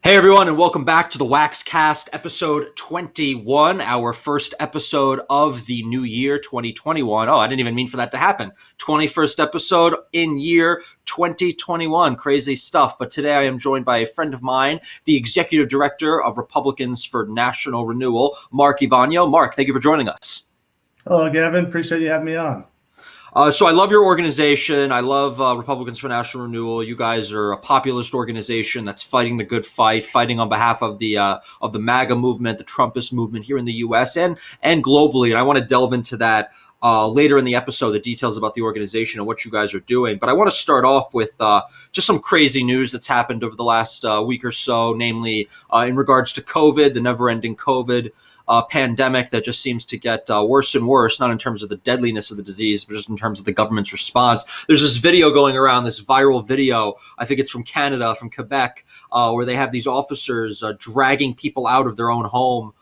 Hey everyone, and welcome back to the Waxcast episode 21, our first episode of the new year 2021. Oh, I didn't even mean for that to happen. 21st episode in year 2021. Crazy stuff. But today I am joined by a friend of mine, the executive director of Republicans for National Renewal, Mark Ivanyo. Mark, thank you for joining us. Hello, Gavin. Appreciate you having me on. So I love your organization. I love Republicans for National Renewal. You guys are a populist organization that's fighting the good fight, fighting on behalf of the MAGA movement, the Trumpist movement here in the U.S. and globally. And I want to delve into that later in the episode, the details about the organization and what you guys are doing. But I want to start off with just some crazy news that's happened over the last week or so, namely in regards to COVID, the never-ending COVID pandemic that just seems to get worse and worse, not in terms of the deadliness of the disease, but just in terms of the government's response. There's this video going around, this viral video, I think it's from Canada, from Quebec, where they have these officers dragging people out of their own home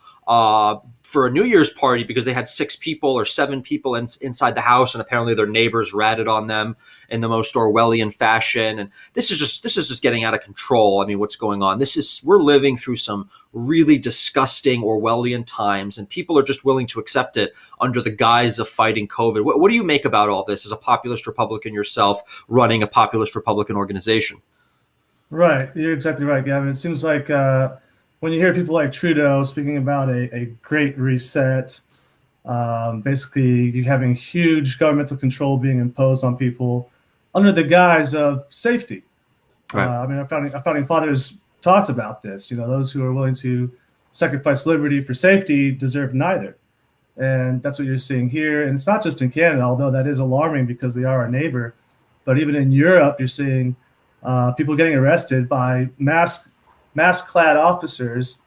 for a New Year's party because they had 6 people or 7 people inside the house, and apparently their neighbors ratted on them in the most Orwellian fashion. And this is just getting out of control. I mean, what's going on? We're living through some really disgusting Orwellian times, and people are just willing to accept it under the guise of fighting COVID. What do you make about all this as a populist Republican yourself, running a populist Republican organization? Right. You're exactly right, Gavin. It seems like when you hear people like Trudeau speaking about a great reset, basically you having huge governmental control being imposed on people under the guise of safety. Right. Our founding fathers talked about this. You know, those who are willing to sacrifice liberty for safety deserve neither. And that's what you're seeing here. And it's not just in Canada, although that is alarming because they are our neighbor. But even in Europe, you're seeing people getting arrested by mask-clad officers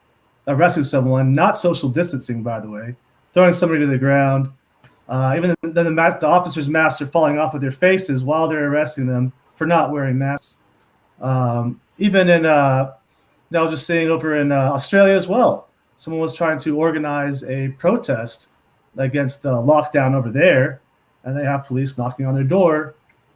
arresting someone, not social distancing, by the way, throwing somebody to the ground. Even then the officers' masks are falling off of their faces while they're arresting them for not wearing masks. Even in, I was just saying over in Australia as well, someone was trying to organize a protest against the lockdown over there, and they have police knocking on their door,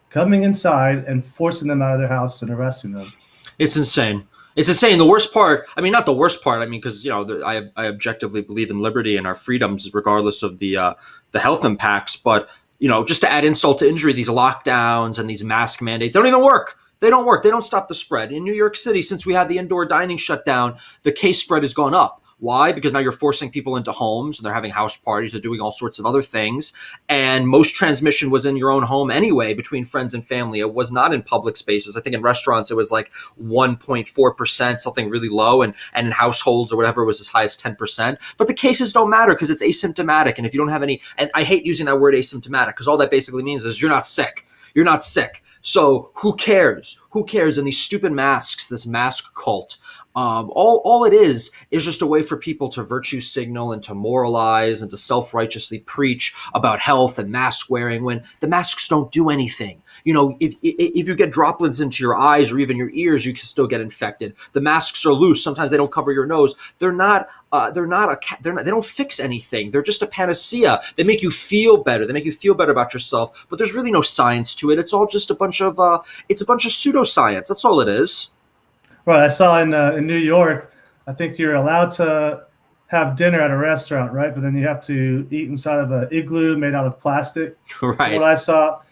coming inside and forcing them out of their house and arresting them. It's insane. It's insane. The worst part, I mean, not the worst part, I mean, because, you know, I objectively believe in liberty and our freedoms regardless of the health impacts. But, you know, just to add insult to injury, these lockdowns and these mask mandates, they don't even work. They don't work. They don't stop the spread. In New York City, since we had the indoor dining shutdown, the case spread has gone up. Why? Because now you're forcing people into homes and they're having house parties, they're doing all sorts of other things. And most transmission was in your own home anyway, between friends and family. It was not in public spaces. I think in restaurants, it was like 1.4%, something really low. And in households or whatever, it was as high as 10%. But the cases don't matter because it's asymptomatic. And if you don't have any, and I hate using that word asymptomatic because all that basically means is you're not sick. You're not sick. So who cares? Who cares? And these stupid masks, this mask cult, all it is just a way for people to virtue signal and to moralize and to self-righteously preach about health and mask wearing when the masks don't do anything. You know, if you get droplets into your eyes or even your ears, you can still get infected. The masks are loose. Sometimes they don't cover your nose. They don't fix anything. They're just a panacea. They make you feel better. They make you feel better about yourself. But there's really no science to it. It's all just a bunch of pseudoscience. That's all it is. Right. I saw in New York, I think you're allowed to have dinner at a restaurant, right? But then you have to eat inside of an igloo made out of plastic. Right. What I saw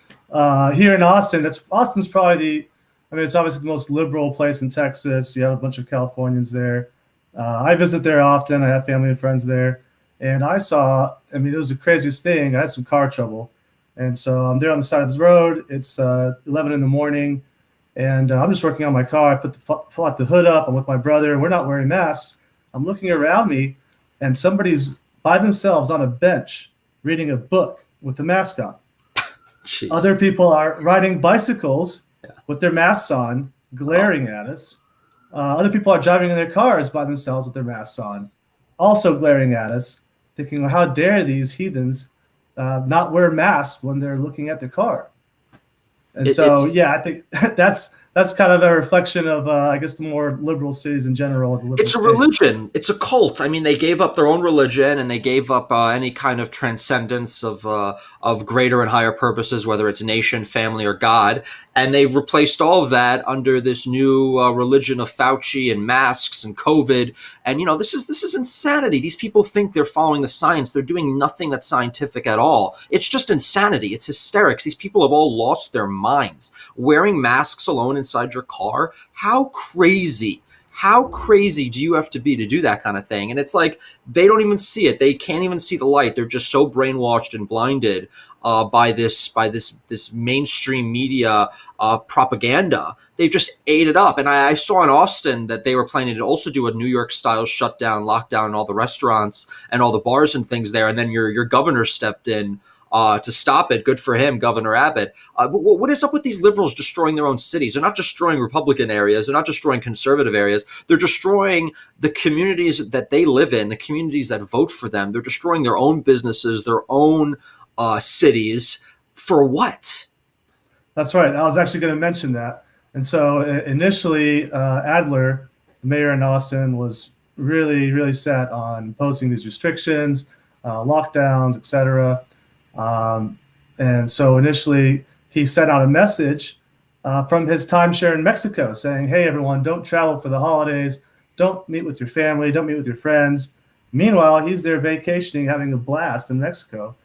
here in Austin, Austin's probably it's obviously the most liberal place in Texas. You have a bunch of Californians there. I visit there often. I have family and friends there. And I saw, it was the craziest thing. I had some car trouble. And so I'm there on the side of the road. It's 11 in the morning. And I'm just working on my car. I pull the hood up. I'm with my brother, and we're not wearing masks. I'm looking around me, and somebody's by themselves on a bench reading a book with the mask on. Jesus. Other people are riding bicycles with their masks on, glaring at us. Other people are driving in their cars by themselves with their masks on, also glaring at us, thinking, well, how dare these heathens not wear masks when they're looking at their car? And I think that's that's kind of a reflection of, I guess, the more liberal cities in general, the liberal It's a states. religion. It's a cult. I mean, they gave up their own religion and they gave up any kind of transcendence of greater and higher purposes, whether it's nation, family, or God. And they've replaced all of that under this new religion of Fauci and masks and COVID. And this is insanity. These people think they're following the science. They're doing nothing that's scientific at all. It's just insanity. It's hysterics. These people have all lost their minds. Wearing masks alone inside your car. How crazy do you have to be to do that kind of thing? And it's like they don't even see it. They can't even see the light. They're just so brainwashed and blinded by this mainstream media propaganda. They've just ate it up. And I saw in Austin that they were planning to also do a New York style shutdown, lockdown, all the restaurants and all the bars and things there. And then your governor stepped in to stop it. Good for him, Governor Abbott. But what is up with these liberals destroying their own cities? They're not destroying Republican areas. They're not destroying conservative areas. They're destroying the communities that they live in, the communities that vote for them. They're destroying their own businesses, their own cities. For what? That's right. I was actually going to mention that. And so initially, Adler, the mayor in Austin, was really, really set on imposing these restrictions, lockdowns, etc. And so initially he sent out a message from his timeshare in Mexico saying, hey, everyone, don't travel for the holidays. Don't meet with your family. Don't meet with your friends. Meanwhile, he's there vacationing, having a blast in Mexico.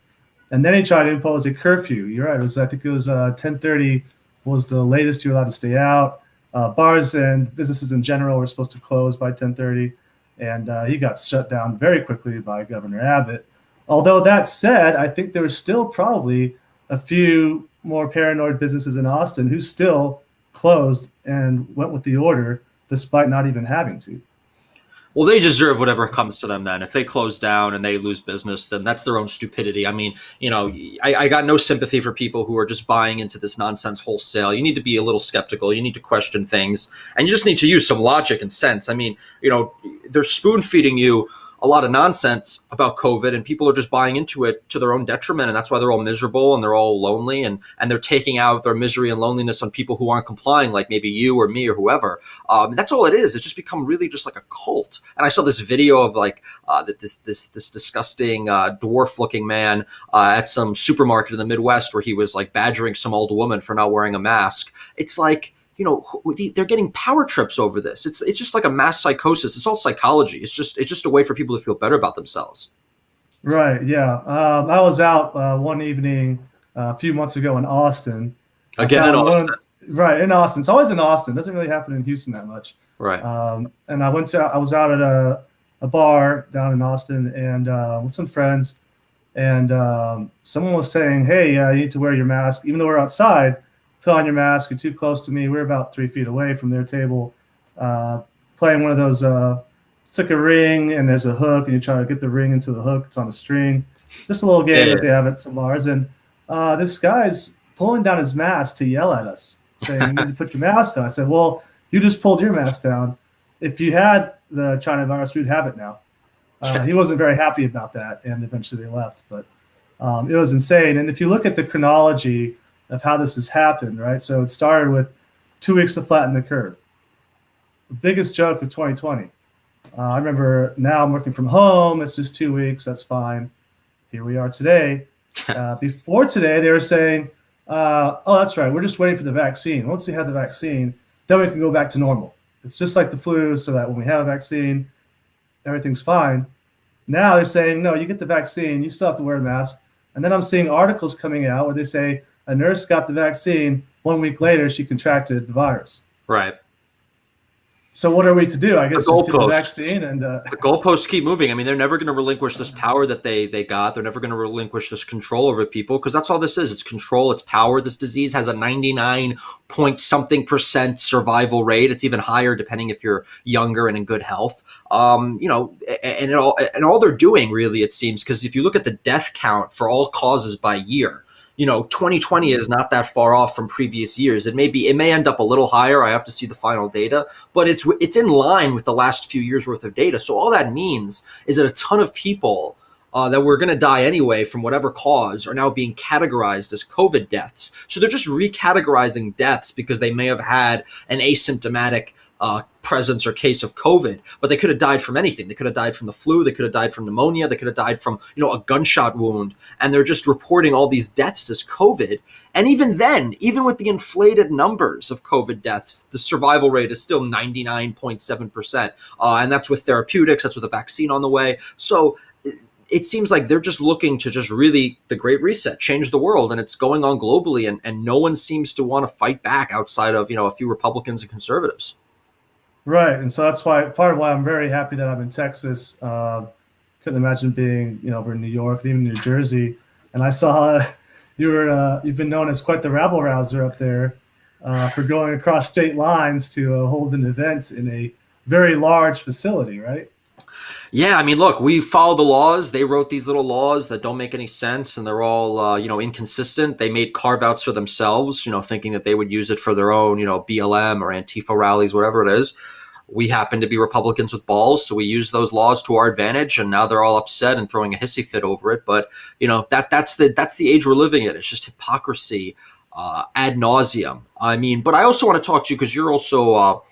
And then he tried to impose a curfew. You're right. I think it was 10:30 was the latest you're allowed to stay out. Bars and businesses in general were supposed to close by 10:30. And he got shut down very quickly by Governor Abbott. Although that said, I think there were still probably a few more paranoid businesses in Austin who still closed and went with the order despite not even having to. Well, they deserve whatever comes to them then. If they close down and they lose business, then that's their own stupidity. I mean, I got no sympathy for people who are just buying into this nonsense wholesale. You need to be a little skeptical. You need to question things. And you just need to use some logic and sense. I mean, they're spoon feeding you a lot of nonsense about COVID, and people are just buying into it to their own detriment. And that's why they're all miserable and they're all lonely, and they're taking out their misery and loneliness on people who aren't complying, like maybe you or me or whoever. That's all it is. It's just become really just like a cult. And I saw this video of like this disgusting dwarf looking man at some supermarket in the Midwest where he was like badgering some old woman for not wearing a mask. It's like, they're getting power trips over this. It's just like a mass psychosis. It's all psychology. It's just a way for people to feel better about themselves. Right. Yeah. I was out one evening a few months ago in Austin. Again in Austin. Right, in Austin. It's always in Austin. It doesn't really happen in Houston that much. Right. And I was out at a bar down in Austin and with some friends, and someone was saying, "Hey, you need to wear your mask, even though we're outside. Put on your mask. You're too close to me." We're about 3 feet away from their table, playing one of those. It's like a ring, and there's a hook, and you try to get the ring into the hook. It's on a string. Just a little game that they have at some bars. And this guy's pulling down his mask to yell at us, saying, "You need to put your mask on." I said, "Well, you just pulled your mask down. If you had the China virus, we'd have it now." He wasn't very happy about that, and eventually they left. But it was insane. And if you look at the chronology of how this has happened, right? So it started with 2 weeks to flatten the curve. The biggest joke of 2020. I remember now I'm working from home. It's just 2 weeks. That's fine. Here we are today. Before today, they were saying, oh, that's right. We're just waiting for the vaccine. Once we have the vaccine, then we can go back to normal. It's just like the flu, so that when we have a vaccine, everything's fine. Now they're saying, no, you get the vaccine, you still have to wear a mask. And then I'm seeing articles coming out where they say a nurse got the vaccine. 1 week later, she contracted the virus. Right. So what are we to do? I guess just get the vaccine and the goalposts keep moving. I mean, they're never going to relinquish this power that they got. They're never going to relinquish this control over people, because that's all this is. It's control. It's power. This disease has a 99 point something % survival rate. It's even higher depending if you're younger and in good health. And all they're doing really, it seems, because if you look at the death count for all causes by year, 2020 is not that far off from previous years. It may end up a little higher. I have to see the final data, but it's in line with the last few years worth of data. So all that means is that a ton of people that were going to die anyway from whatever cause are now being categorized as COVID deaths. So they're just recategorizing deaths because they may have had an asymptomatic presence or case of COVID, but they could have died from anything. They could have died from the flu. They could have died from pneumonia. They could have died from, a gunshot wound. And they're just reporting all these deaths as COVID. And even then, even with the inflated numbers of COVID deaths, the survival rate is still 99.7%. And that's with therapeutics. That's with a vaccine on the way. So it seems like they're just looking to just really, the Great Reset, change the world, and it's going on globally, and no one seems to want to fight back outside of, a few Republicans and conservatives. Right, and so that's why part of why I'm very happy that I'm in Texas. Couldn't imagine being, over in New York, even New Jersey. And I saw you've been known as quite the rabble rouser up there for going across state lines to hold an event in a very large facility, right? Yeah, I mean, look, we follow the laws. They wrote these little laws that don't make any sense, and they're all, inconsistent. They made carve-outs for themselves, thinking that they would use it for their own, BLM or Antifa rallies, whatever it is. We happen to be Republicans with balls, so we use those laws to our advantage, and now they're all upset and throwing a hissy fit over it. But, that's the age we're living in. It's just hypocrisy ad nauseum. I mean, but I also want to talk to you because you're also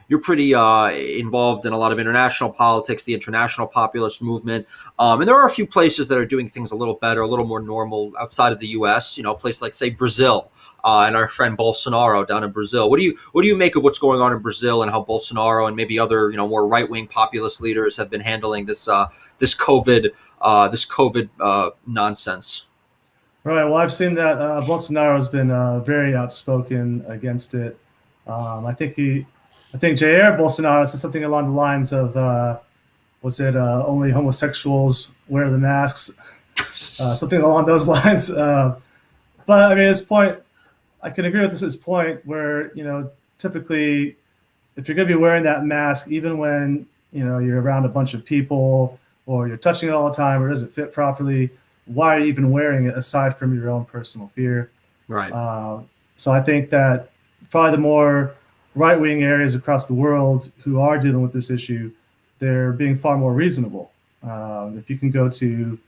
you're pretty involved in a lot of international politics, the international populist movement. And there are a few places that are doing things a little better, a little more normal outside of the U.S., a place like, say, Brazil and our friend Bolsonaro down in Brazil. What do you make of what's going on in Brazil and how Bolsonaro and maybe other, more right-wing populist leaders have been handling this COVID nonsense? Right. Well, I've seen that Bolsonaro has been very outspoken against it. I think Jair Bolsonaro said something along the lines of, was it only homosexuals wear the masks? Something along those lines. But I mean, his point, I can agree with his point where, typically if you're going to be wearing that mask, even when, you're around a bunch of people or you're touching it all the time or it doesn't fit properly, why are you even wearing it aside from your own personal fear? Right. So I think that probably the more right-wing areas across the world who are dealing with this issue, they're being far more reasonable. If you can go to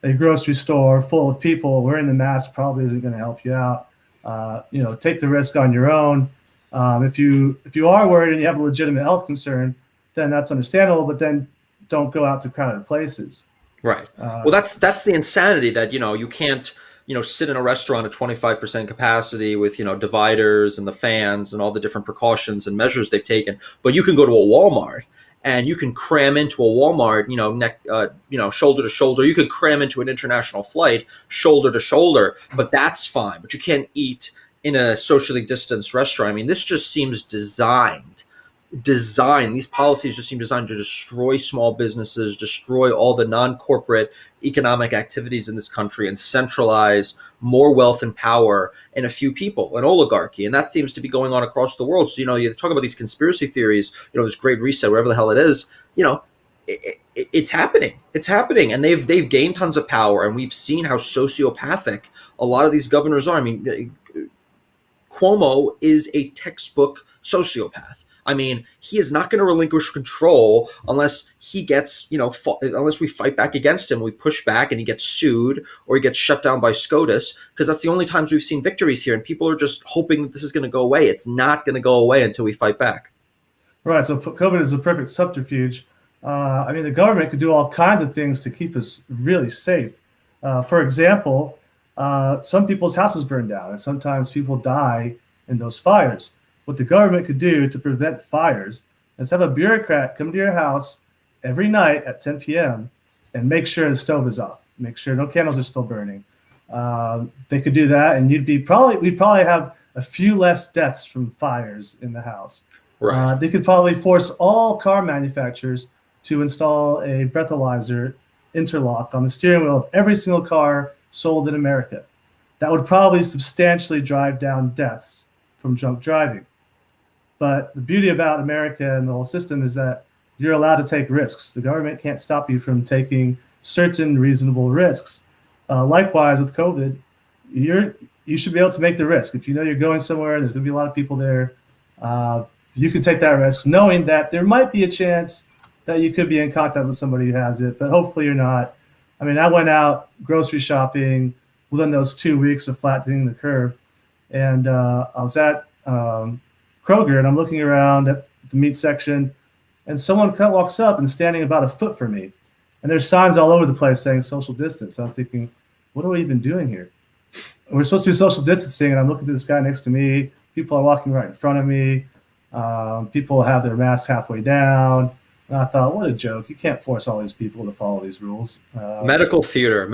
a grocery store full of people, wearing the mask probably isn't going to help you out. Take the risk on your own. If you are worried and you have a legitimate health concern, then that's understandable, but then don't go out to crowded places. Right. Well, that's the insanity that, you can't, sit in a restaurant at 25% capacity with, dividers and the fans and all the different precautions and measures they've taken. But you can go to a Walmart and you can cram into a Walmart, shoulder to shoulder. You could cram into an international flight shoulder to shoulder, but that's fine. But you can't eat in a socially distanced restaurant. I mean, this just seems designed. These policies just seem designed to destroy small businesses, destroy all the non-corporate economic activities in this country, and centralize more wealth and power in a few people, an oligarchy. And that seems to be going on across the world. So, you talk about these conspiracy theories, this Great Reset, whatever the hell it is, it's happening. It's happening. And they've gained tons of power. And we've seen how sociopathic a lot of these governors are. I mean, Cuomo is a textbook sociopath. I mean, he is not going to relinquish control unless he gets, unless we fight back against him, we push back and he gets sued or he gets shut down by SCOTUS, because that's the only times we've seen victories here. And people are just hoping that this is going to go away. It's not going to go away until we fight back. Right. So COVID is a perfect subterfuge. The government could do all kinds of things to keep us really safe. For example, some people's houses burn down and sometimes people die in those fires. What the government could do to prevent fires is have a bureaucrat come to your house every night at 10 p.m. and make sure the stove is off, make sure no candles are still burning. They could do that, and we'd probably have a few less deaths from fires in the house. Right. They could probably force all car manufacturers to install a breathalyzer interlock on the steering wheel of every single car sold in America. That would probably substantially drive down deaths from drunk driving. But the beauty about America and the whole system is that you're allowed to take risks. The government can't stop you from taking certain reasonable risks. Likewise, with COVID, you should be able to make the risk. If you know you're going somewhere and there's going to be a lot of people there, you can take that risk, knowing that there might be a chance that you could be in contact with somebody who has it, but hopefully you're not. I mean, I went out grocery shopping within those 2 weeks of flattening the curve, and I was at Kroger, and I'm looking around at the meat section, and someone walks up and standing about a foot from me, and there's signs all over the place saying social distance. I'm thinking, what are we even doing here? We're supposed to be social distancing, and I'm looking at this guy next to me. People are walking right in front of me. People have their masks halfway down. And I thought, what a joke. You can't force all these people to follow these rules. Medical theater.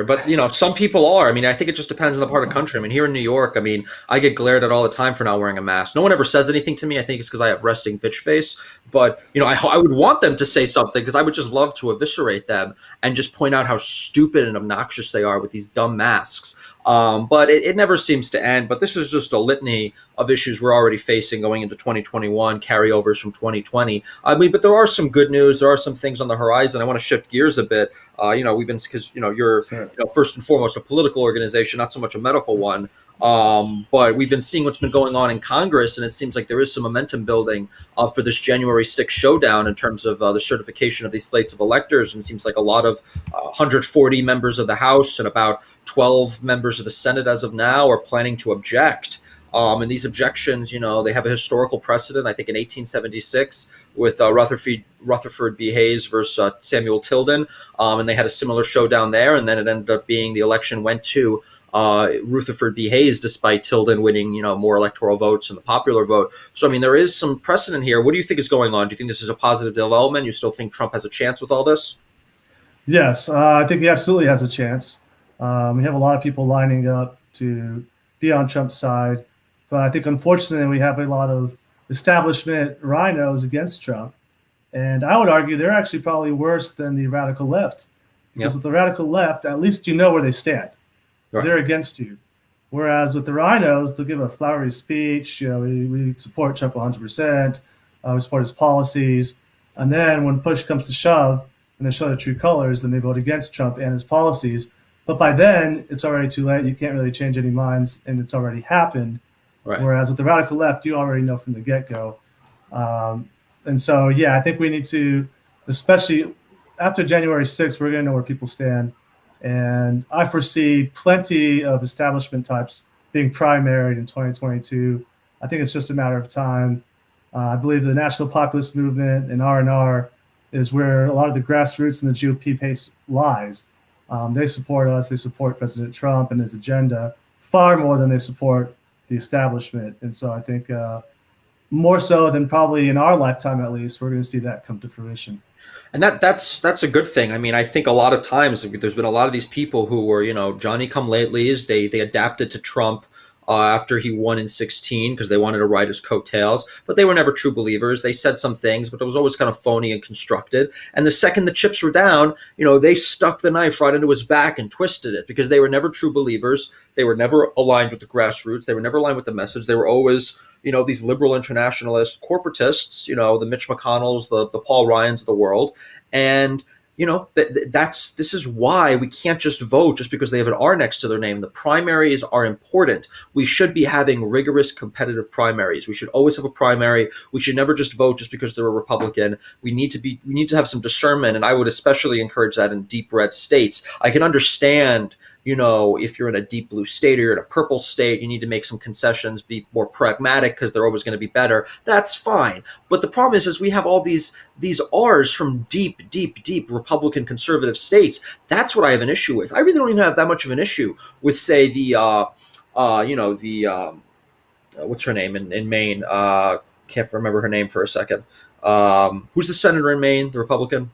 But, some people are. I mean, I think it just depends on the part of the country. I mean, here in New York, I mean, I get glared at all the time for not wearing a mask. No one ever says anything to me. I think it's because I have resting bitch face. But, I would want them to say something because I would just love to eviscerate them and just point out how stupid and obnoxious they are with these dumb masks. But it never seems to end. But this is just a litany of issues we're already facing going into 2021, carryovers from 2020. I mean, but there are some good news. There are some things on the horizon. I want to shift gears a bit. We've been, because, you're, first and foremost a political organization, not so much a medical one. But we've been seeing what's been going on in Congress, and it seems like there is some momentum building for this January 6th showdown in terms of the certification of these slates of electors. And it seems like a lot of 140 members of the House and about 12 members of the Senate as of now are planning to object. And these objections, they have a historical precedent, I think in 1876 with Rutherford B. Hayes versus Samuel Tilden. And they had a similar showdown there. And then it ended up being the election went to Rutherford B. Hayes, despite Tilden winning, more electoral votes than the popular vote. So, I mean, there is some precedent here. What do you think is going on? Do you think this is a positive development? You still think Trump has a chance with all this? Yes, I think he absolutely has a chance. We have a lot of people lining up to be on Trump's side. But I think, unfortunately, we have a lot of establishment rhinos against Trump. And I would argue they're actually probably worse than the radical left. Because with the radical left, at least you know where they stand. Right. They're against you. Whereas with the rhinos, they'll give a flowery speech. We support Trump 100%. We support his policies. And then when push comes to shove and they show their true colors, then they vote against Trump and his policies. But by then, it's already too late. You can't really change any minds, and it's already happened. Right. Whereas with the radical left, you already know from the get-go. And so, I think we need to, especially after January 6th, we're going to know where people stand. And I foresee plenty of establishment types being primaried in 2022. I think it's just a matter of time. I believe the National Populist Movement and R&R is where a lot of the grassroots in the GOP base lies. They support us. They support President Trump and his agenda far more than they support the establishment. And so I think more so than probably in our lifetime, at least, we're going to see that come to fruition. And that's a good thing. I mean, I think a lot of times there's been a lot of these people who were, Johnny come latelys. They adapted to Trump after he won in 2016 because they wanted to ride his coattails, but they were never true believers. They said some things, but it was always kind of phony and constructed. And the second the chips were down, they stuck the knife right into his back and twisted it because they were never true believers. They were never aligned with the grassroots. They were never aligned with the message. They were always, these liberal internationalist corporatists, the Mitch McConnells, the Paul Ryans of the world. And this is why we can't just vote just because they have an R next to their name. The primaries are important. We should be having rigorous competitive primaries. We should always have a primary. We should never just vote just because they're a Republican. We need to have some discernment, and I would especially encourage that in deep red states. I can understand, if you're in a deep blue state or you're in a purple state, you need to make some concessions, be more pragmatic because they're always going to be better. That's fine. But the problem is we have all these R's from deep Republican conservative states. That's what I have an issue with. I really don't even have that much of an issue with, say, what's her name in Maine? Can't remember her name for a second. Who's the senator in Maine, the Republican?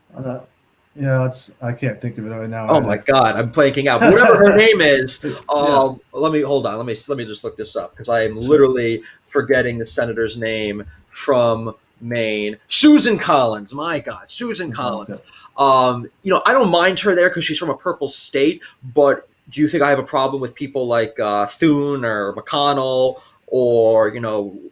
I can't think of it right now. Oh my God, I'm blanking out. But whatever her name is, let me hold on. Let me just look this up because I am literally forgetting the senator's name from Maine. Susan Collins. My God, Susan Collins. I don't mind her there because she's from a purple state. But do you think I have a problem with people like Thune or McConnell? Or,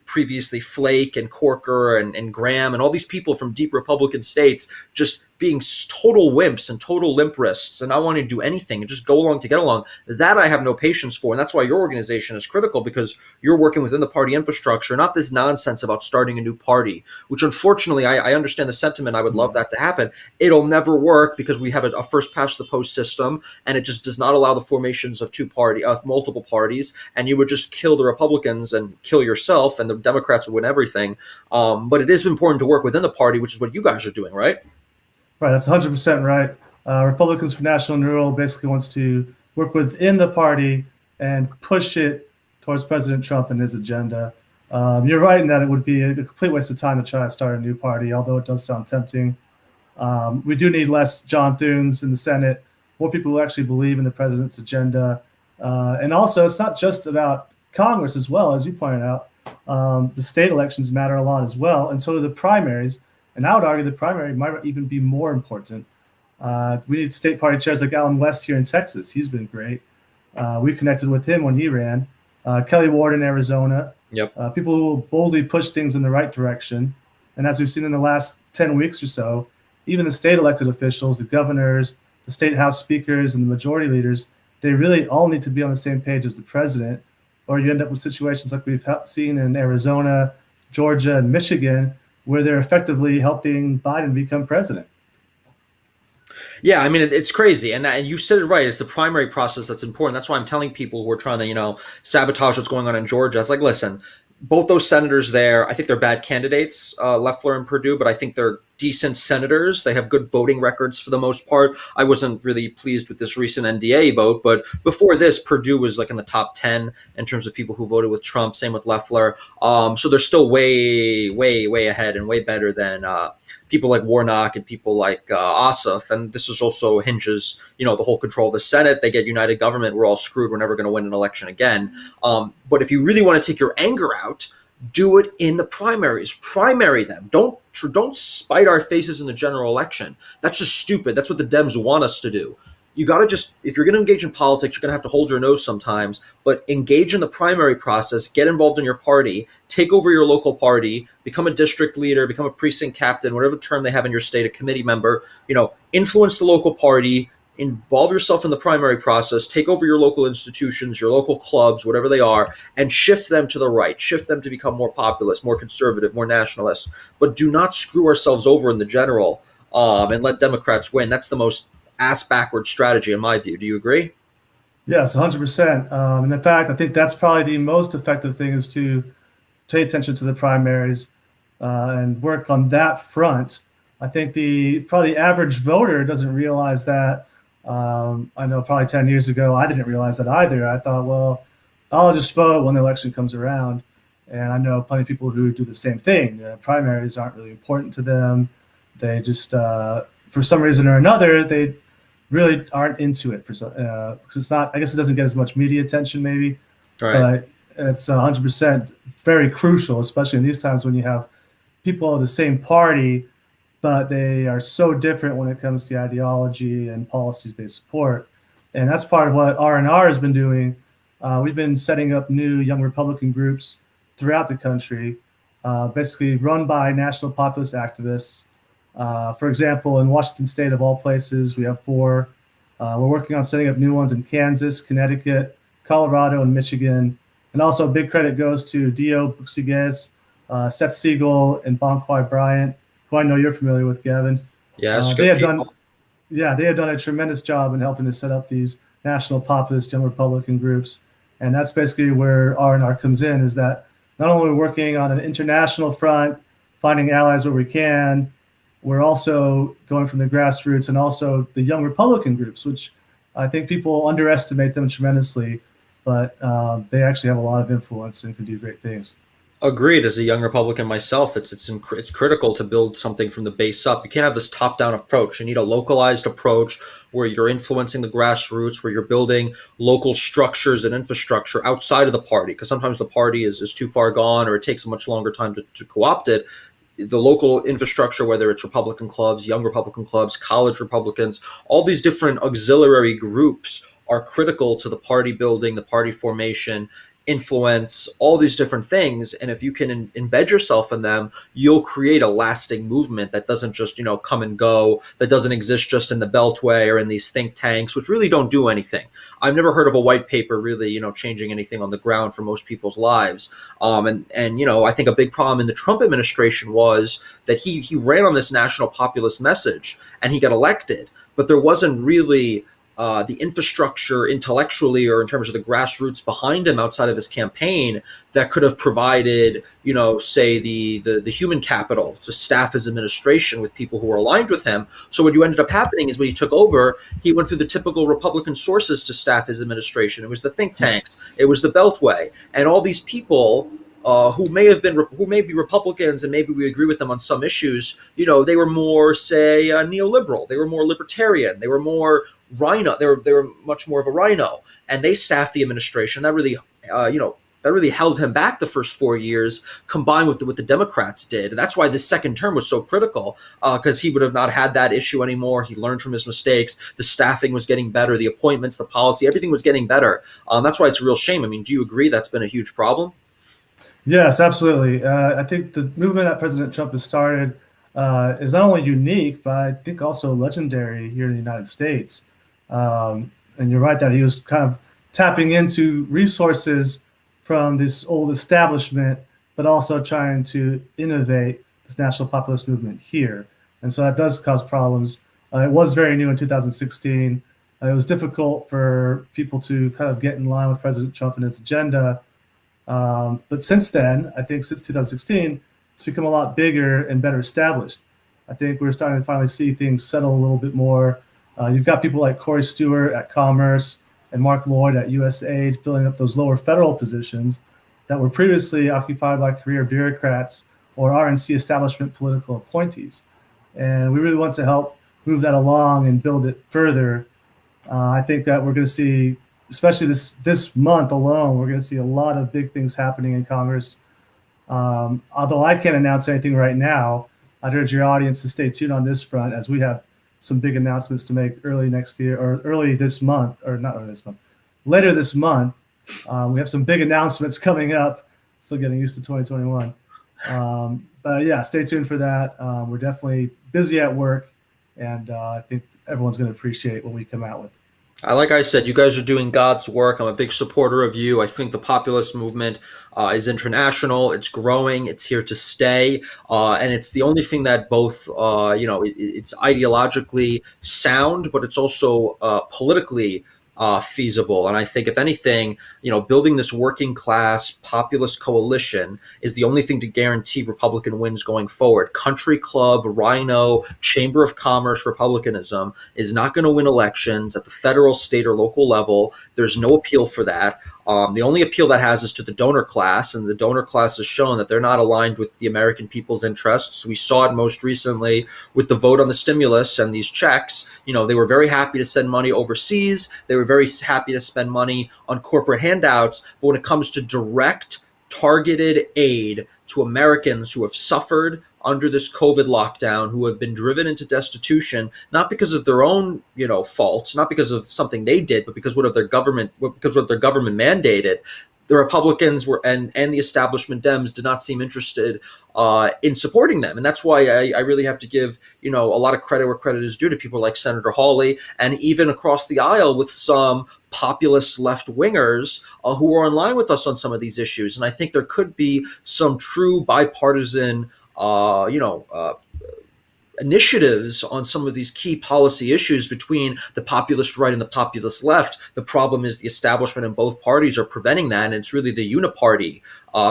previously Flake and Corker and Graham and all these people from deep Republican states just being total wimps and total limp wrists and not wanting to do anything and just go along to get along, that I have no patience for. And that's why your organization is critical, because you're working within the party infrastructure, not this nonsense about starting a new party, which unfortunately I understand the sentiment. I would love that to happen. It'll never work because we have a first past the post system, and it just does not allow the formations of multiple parties, and you would just kill the Republicans and kill yourself, and the Democrats would win everything. But it is important to work within the party, which is what you guys are doing, right? Right, that's 100% right. Republicans for National Renewal basically wants to work within the party and push it towards President Trump and his agenda. You're right in that it would be a complete waste of time to try to start a new party, although it does sound tempting. We do need less John Thunes in the Senate, more people who actually believe in the president's agenda. And also, it's not just about Congress as well, as you pointed out. The state elections matter a lot as well, and so do the primaries. And I would argue the primary might even be more important. We need state party chairs like Alan West here in Texas. He's been great. We connected with him when he ran. Kelly Ward in Arizona. Yep. People who will boldly push things in the right direction. And as we've seen in the last 10 weeks or so, even the state elected officials, the governors, the state house speakers, and the majority leaders, they really all need to be on the same page as the president, or you end up with situations like we've seen in Arizona, Georgia, and Michigan, where they're effectively helping Biden become president. Yeah, I mean, it's crazy. And you said it right. It's the primary process that's important. That's why I'm telling people who are trying to, sabotage what's going on in Georgia. It's like, listen, both those senators there, I think they're bad candidates, Loeffler and Perdue, but I think they're decent senators. They have good voting records for the most part. I wasn't really pleased with this recent NDA vote, but before this, Perdue was like in the top 10 in terms of people who voted with Trump. Same with Loeffler. So they're still way, way, way ahead and way better than people like Warnock and people like Ossoff. And this is also hinges, the whole control of the Senate. They get united government. We're all screwed. We're never going to win an election again. But if you really want to take your anger out, do it in the primaries. Primary them. Don't spite our faces in the general election. That's just stupid. That's what the Dems want us to do. You got to just, if you're going to engage in politics, you're going to have to hold your nose sometimes, but engage in the primary process, get involved in your party, take over your local party, become a district leader, become a precinct captain, whatever term they have in your state, a committee member, influence the local party, involve yourself in the primary process, take over your local institutions, your local clubs, whatever they are, and shift them to the right, shift them to become more populist, more conservative, more nationalist. But do not screw ourselves over in the general and let Democrats win. That's the most ass-backward strategy in my view. Do you agree? Yes, 100%. And in fact, I think that's probably the most effective thing, is to pay attention to the primaries and work on that front. I think the average voter doesn't realize that. I know probably 10 years ago, I didn't realize that either. I thought, well, I'll just vote when the election comes around. And I know plenty of people who do the same thing. The primaries aren't really important to them. They just, for some reason or another, they really aren't into it because it's not, I guess it doesn't get as much media attention maybe, right. But it's 100% very crucial, especially in these times when you have people of the same party, but they are so different when it comes to ideology and policies they support. And that's part of what R&R has been doing. We've been setting up new young Republican groups throughout the country, basically run by national populist activists. For example, in Washington State, of all places, we have 4. We're working on setting up new ones in Kansas, Connecticut, Colorado, and Michigan. And also big credit goes to Dio Buxiguez, Seth Siegel, and Bonquai Bryant, who I know you're familiar with, Gavin. Yes, they have done a tremendous job in helping to set up these national populist young Republican groups. And that's basically where R&R comes in, is that not only working on an international front, finding allies where we can, we're also going from the grassroots and also the young Republican groups, which I think people underestimate them tremendously, but they actually have a lot of influence and can do great things. Agreed. As a young Republican myself, it's critical to build something from the base up. You can't have this top-down approach. You need a localized approach where you're influencing the grassroots, where you're building local structures and infrastructure outside of the party, because sometimes the party is too far gone, or it takes a much longer time to co-opt it. The local infrastructure, whether it's Republican clubs, young Republican clubs, college Republicans, all these different auxiliary groups are critical to the party building, the party formation, influence, all these different things. And if you can embed yourself in them, you'll create a lasting movement that doesn't just, come and go, that doesn't exist just in the Beltway or in these think tanks, which really don't do anything. I've never heard of a white paper really, changing anything on the ground for most people's lives. And I think a big problem in the Trump administration was that he ran on this national populist message and he got elected, but there wasn't really the infrastructure intellectually or in terms of the grassroots behind him outside of his campaign that could have provided, say the human capital to staff his administration with people who were aligned with him. So what you ended up happening is when he took over, he went through the typical Republican sources to staff his administration. It was the think tanks, it was the Beltway, and all these people who may be Republicans, and maybe we agree with them on some issues. They were more, say, neoliberal. They were more libertarian. They were more rhino. They were much more of a rhino, and they staffed the administration. That really, that really held him back the first 4 years, combined with what the Democrats did. And that's why the second term was so critical, because he would have not had that issue anymore. He learned from his mistakes. The staffing was getting better. The appointments, the policy, everything was getting better. That's why it's a real shame. I mean, do you agree that's been a huge problem? Yes, absolutely. I think the movement that President Trump has started is not only unique, but I think also legendary here in the United States. And you're right that he was kind of tapping into resources from this old establishment, but also trying to innovate this national populist movement here. And so that does cause problems. It was very new in 2016. It was difficult for people to kind of get in line with President Trump and his agenda. But since then, I think since 2016, it's become a lot bigger and better established. I think we're starting to finally see things settle a little bit more. You've got people like Corey Stewart at Commerce and Mark Lloyd at USAID filling up those lower federal positions that were previously occupied by career bureaucrats or RNC establishment political appointees. And we really want to help move that along and build it further. I think that we're going to see, especially this month alone, we're going to see a lot of big things happening in Congress. Although I can't announce anything right now, I'd urge your audience to stay tuned on this front as we have some big announcements to make early next year or early this month, or not early this month, later this month. We have some big announcements coming up. Still getting used to 2021. But yeah, stay tuned for that. We're definitely busy at work, and I think everyone's going to appreciate what we come out with. Like I said, you guys are doing God's work. I'm a big supporter of you. I think the populist movement is international. It's growing. It's here to stay. And it's the only thing that both, it's ideologically sound, but it's also politically feasible. And I think, if anything, building this working class populist coalition is the only thing to guarantee Republican wins going forward. Country club, rhino, chamber of commerce Republicanism is not going to win elections at the federal, state, or local level. There's no appeal for that. The only appeal that has is to the donor class, and the donor class has shown that they're not aligned with the American people's interests. We saw it most recently with the vote on the stimulus and these checks. They were very happy to send money overseas. They were very happy to spend money on corporate handouts. But when it comes to direct, targeted aid to Americans who have suffered under this COVID lockdown, who have been driven into destitution, not because of their own, fault, not because of something they did, but because what their government mandated, the Republicans and the establishment Dems did not seem interested in supporting them. And that's why I really have to give, a lot of credit where credit is due to people like Senator Hawley, and even across the aisle with some populist left-wingers who are in line with us on some of these issues. And I think there could be some true bipartisan initiatives on some of these key policy issues between the populist right and the populist left. The problem is the establishment in both parties are preventing that, and it's really the uniparty,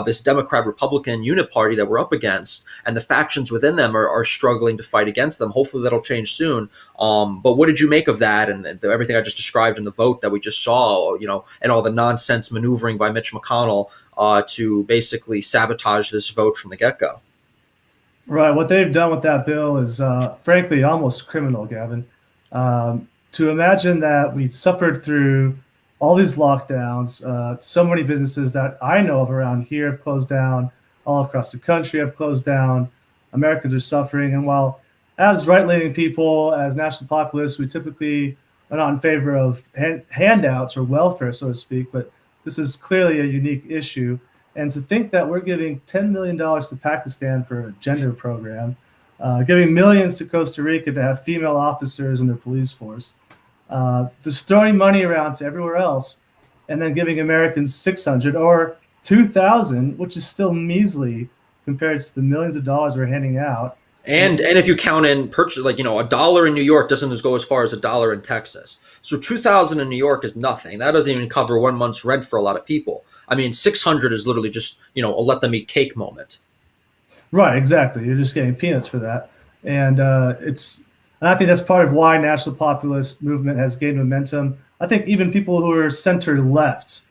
this Democrat-Republican uniparty that we're up against, and the factions within them are struggling to fight against them. Hopefully that'll change soon. But what did you make of that and everything I just described in the vote that we just saw, and all the nonsense maneuvering by Mitch McConnell to basically sabotage this vote from the get-go? Right. What they've done with that bill is, frankly, almost criminal, Gavin. To imagine that we suffered through all these lockdowns, so many businesses that I know of around here have closed down, all across the country have closed down. Americans are suffering. And while as right-leaning people, as national populists, we typically are not in favor of handouts or welfare, so to speak, but this is clearly a unique issue. And to think that we're giving $10 million to Pakistan for a gender program, giving millions to Costa Rica to have female officers in their police force, just throwing money around to everywhere else, and then giving Americans 600 or 2,000, which is still measly compared to the millions of dollars we're handing out. And if you count in purchase, like, a dollar in New York doesn't just go as far as a dollar in Texas. So 2,000 in New York is nothing. That doesn't even cover 1 month's rent for a lot of people. I mean, 600 is literally just, a let them eat cake moment. Right, exactly. You're just getting peanuts for that. And I think that's part of why national populist movement has gained momentum. I think even people who are center left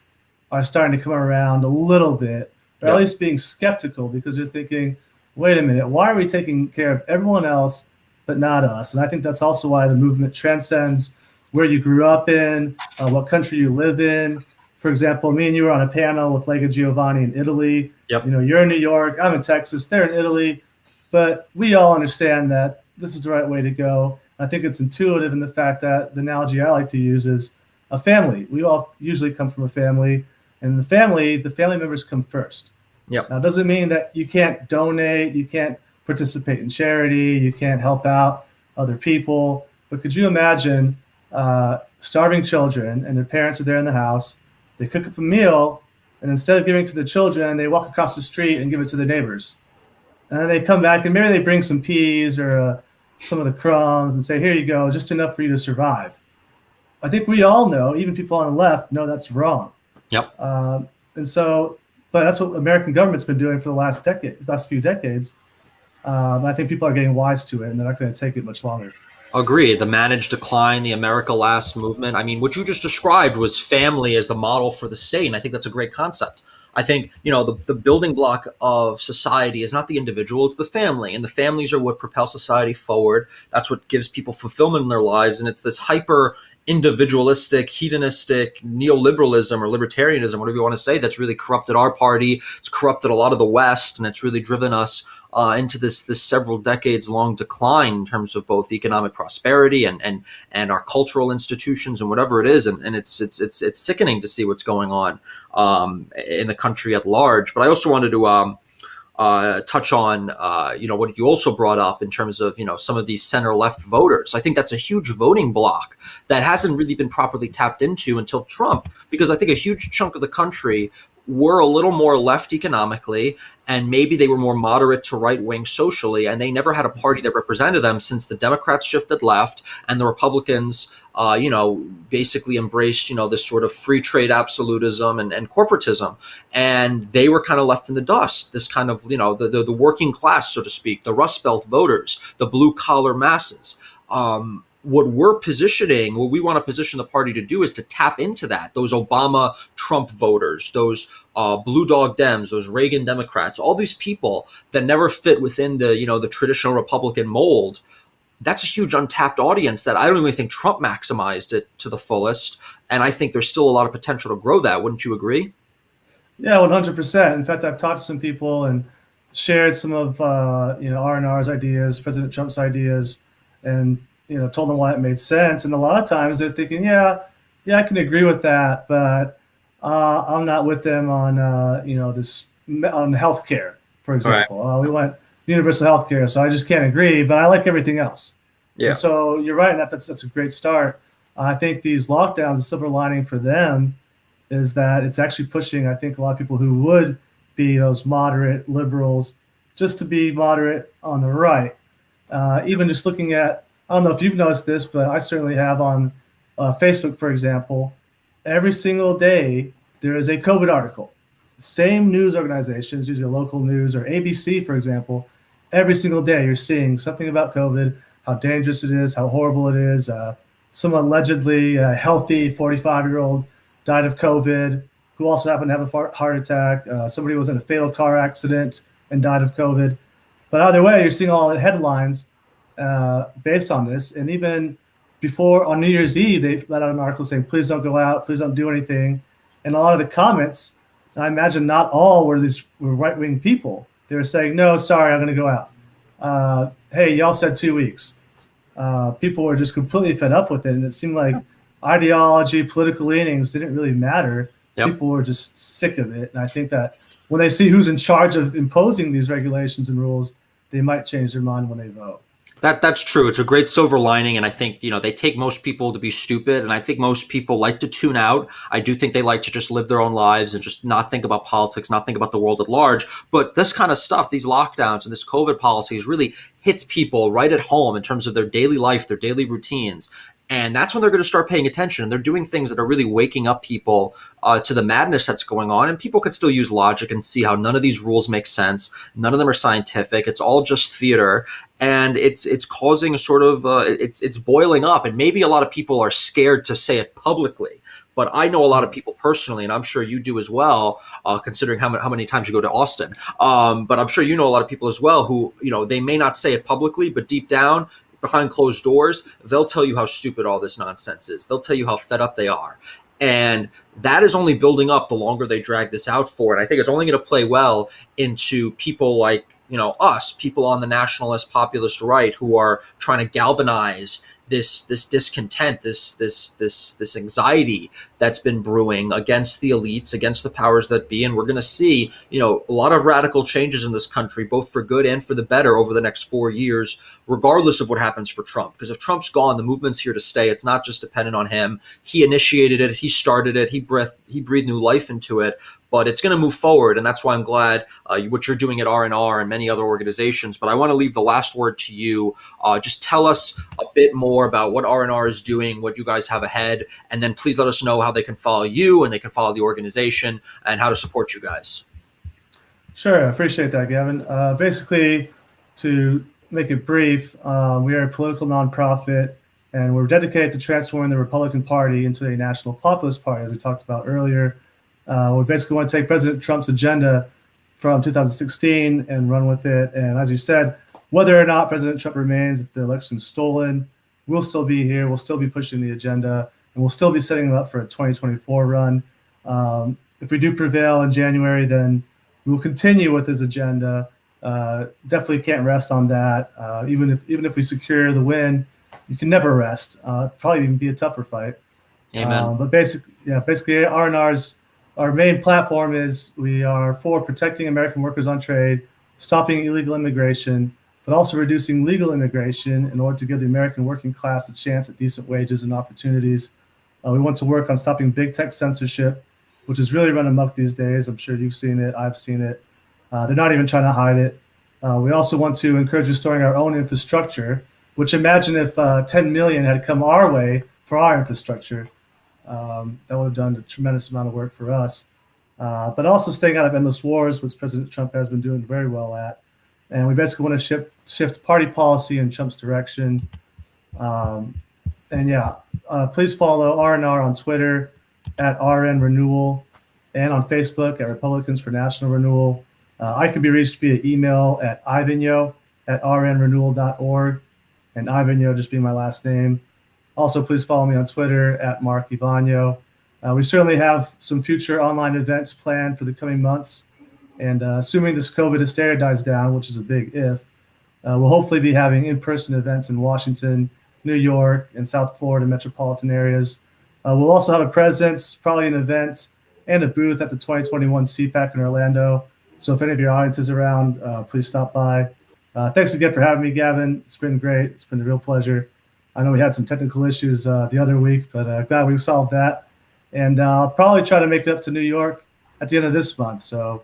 are starting to come around a little bit, or at least being skeptical, because they're thinking, wait a minute, why are we taking care of everyone else but not us? And I think that's also why the movement transcends where you grew up in, what country you live in. For example, me and you were on a panel with Lega Giovanni in Italy. Yep. You're in New York, I'm in Texas, they're in Italy, but we all understand that this is the right way to go. I think it's intuitive in the fact that the analogy I like to use is a family. We all usually come from a family, and the family members come first. Yep. Now, it doesn't mean that you can't donate, you can't participate in charity, you can't help out other people. But could you imagine starving children and their parents are there in the house, they cook up a meal, and instead of giving it to the children, they walk across the street and give it to their neighbors. And then they come back and maybe they bring some peas or some of the crumbs and say, here you go, just enough for you to survive. I think we all know, even people on the left, know that's wrong. Yep. But that's what American government's been doing for the last few decades. I think people are getting wise to it, and they're not going to take it much longer. Agree. The managed decline, the America Last movement. I mean, what you just described was family as the model for the state, and I think that's a great concept. I think, the building block of society is not the individual, it's the family. And the families are what propel society forward. That's what gives people fulfillment in their lives. And it's this hyper individualistic, hedonistic neoliberalism or libertarianism, whatever you want to say, that's really corrupted our party. It's corrupted a lot of the West, and it's really driven us into this several decades long decline in terms of both economic prosperity and our cultural institutions and whatever it is. And it's sickening to see what's going on in the country at large. But I also wanted to touch on, what you also brought up in terms of, some of these center left voters. I think that's a huge voting block that hasn't really been properly tapped into until Trump, because I think a huge chunk of the country were a little more left economically, and maybe they were more moderate to right wing socially, and they never had a party that represented them since the Democrats shifted left and the Republicans, basically embraced, this sort of free trade absolutism and corporatism. And they were kind of left in the dust, this kind of, the working class, so to speak, the Rust Belt voters, the blue collar masses. What we want to position the party to do is to tap into that, those Obama Trump voters, those blue dog Dems, those Reagan Democrats, all these people that never fit within the traditional Republican mold. That's a huge untapped audience that I don't even think Trump maximized it to the fullest. And I think there's still a lot of potential to grow that. Wouldn't you agree? Yeah, 100%. In fact, I've talked to some people and shared some of R&R's ideas, President Trump's ideas, and told them why it made sense. And a lot of times they're thinking, yeah, I can agree with that, but I'm not with them on on healthcare, for example. Right. We want universal healthcare, so I just can't agree, but I like everything else. Yeah. And so you're right, and that's a great start. I think these lockdowns, the silver lining for them is that it's actually pushing, I think, a lot of people who would be those moderate liberals just to be moderate on the right. Even just looking at, I don't know if you've noticed this, but I certainly have on Facebook, for example, every single day there is a COVID article. Same news organizations, usually local news or ABC, for example, every single day you're seeing something about COVID, how dangerous it is, how horrible it is. Someone allegedly healthy 45-year-old died of COVID, who also happened to have a heart attack. Somebody was in a fatal car accident and died of COVID. But either way, you're seeing all the headlines based on this. And even before, on New Year's Eve, they let out an article saying, please don't go out, please don't do anything. And a lot of the comments, I imagine not all were right-wing people. They were saying, no, sorry, I'm going to go out. Hey, y'all said 2 weeks. People were just completely fed up with it. And it seemed like ideology, political leanings didn't really matter. Yep. People are just sick of it. And I think that when they see who's in charge of imposing these regulations and rules, they might change their mind when they vote. That's true. It's a great silver lining, and I think they take most people to be stupid, and I think most people like to tune out. I do think they like to just live their own lives and just not think about politics, not think about the world at large. But this kind of stuff, these lockdowns and this COVID policies, really hits people right at home in terms of their daily life, their daily routines. And that's when they're going to start paying attention. And they're doing things that are really waking up people to the madness that's going on. And people can still use logic and see how none of these rules make sense. None of them are scientific. It's all just theater. And it's causing a sort of it's boiling up. And maybe a lot of people are scared to say it publicly. But I know a lot of people personally, and I'm sure you do as well, considering how many times you go to Austin. But I'm sure you know a lot of people as well who, they may not say it publicly, but deep down, behind closed doors, they'll tell you how stupid all this nonsense is. They'll tell you how fed up they are. And that is only building up the longer they drag this out for. And I think it's only going to play well into people like, us, people on the nationalist populist right who are trying to galvanize this discontent, this anxiety that's been brewing against the elites, against the powers that be. And we're going to see, a lot of radical changes in this country, both for good and for the better over the next 4 years, regardless of what happens for Trump. Because if Trump's gone, the movement's here to stay. It's not just dependent on him. He initiated it. He started it. He breathed new life into it. But it's going to move forward, and that's why I'm glad what you're doing at R&R and many other organizations. But I want to leave the last word to you. Just tell us a bit more about what R&R is doing, what you guys have ahead, and then please let us know how they can follow you and they can follow the organization and how to support you guys. Sure, I appreciate that, Gavin. Basically, to make it brief, we are a political nonprofit, and we're dedicated to transforming the Republican Party into a national populist party, as we talked about earlier. We basically want to take President Trump's agenda from 2016 and run with it. And as you said, whether or not President Trump remains, if the election's stolen, we'll still be here. We'll still be pushing the agenda, and we'll still be setting up for a 2024 run. If we do prevail in January, then we'll continue with his agenda. Definitely can't rest on that. Even if we secure the win, you can never rest. Probably even be a tougher fight. Amen. But basically, our main platform is we are for protecting American workers on trade, stopping illegal immigration, but also reducing legal immigration in order to give the American working class a chance at decent wages and opportunities. We want to work on stopping big tech censorship, which is really running amok these days. I'm sure you've seen it. I've seen it. They're not even trying to hide it. We also want to encourage restoring our own infrastructure, which imagine if 10 million had come our way for our infrastructure. That would have done a tremendous amount of work for us. But also staying out of endless wars, which President Trump has been doing very well at. And we basically want to shift party policy in Trump's direction. Please follow R&R on Twitter at RN Renewal and on Facebook at Republicans for National Renewal. I can be reached via email at Ivanyo at rnrenewal.org, and Ivanyo just being my last name. Also, please follow me on Twitter at Mark Ivanyo. We certainly have some future online events planned for the coming months. And assuming this COVID hysteria dies down, which is a big if, we'll hopefully be having in-person events in Washington, New York, and South Florida metropolitan areas. We'll also have a presence, probably an event, and a booth at the 2021 CPAC in Orlando. So if any of your audience is around, please stop by. Thanks again for having me, Gavin. It's been great. It's been a real pleasure. I know we had some technical issues the other week, but glad we've solved that. And I'll probably try to make it up to New York at the end of this month. So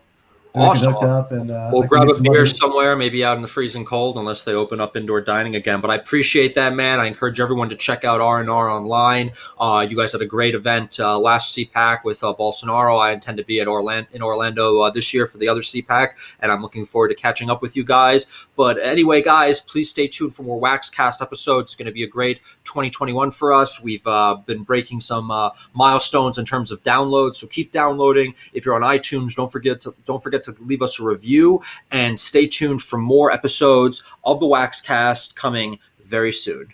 awesome. Hook up and we'll grab a beer somewhere, maybe out in the freezing cold, unless they open up indoor dining again. But I appreciate that, man. I encourage everyone to check out R&R online. You guys had a great event last CPAC with Bolsonaro. I intend to be in Orlando this year for the other CPAC, and I'm looking forward to catching up with you guys. But anyway, guys, please stay tuned for more Waxcast episodes. It's going to be a great 2021 for us. We've been breaking some milestones in terms of downloads, so keep downloading. If you're on iTunes, don't forget to leave us a review, and stay tuned for more episodes of the Waxcast coming very soon.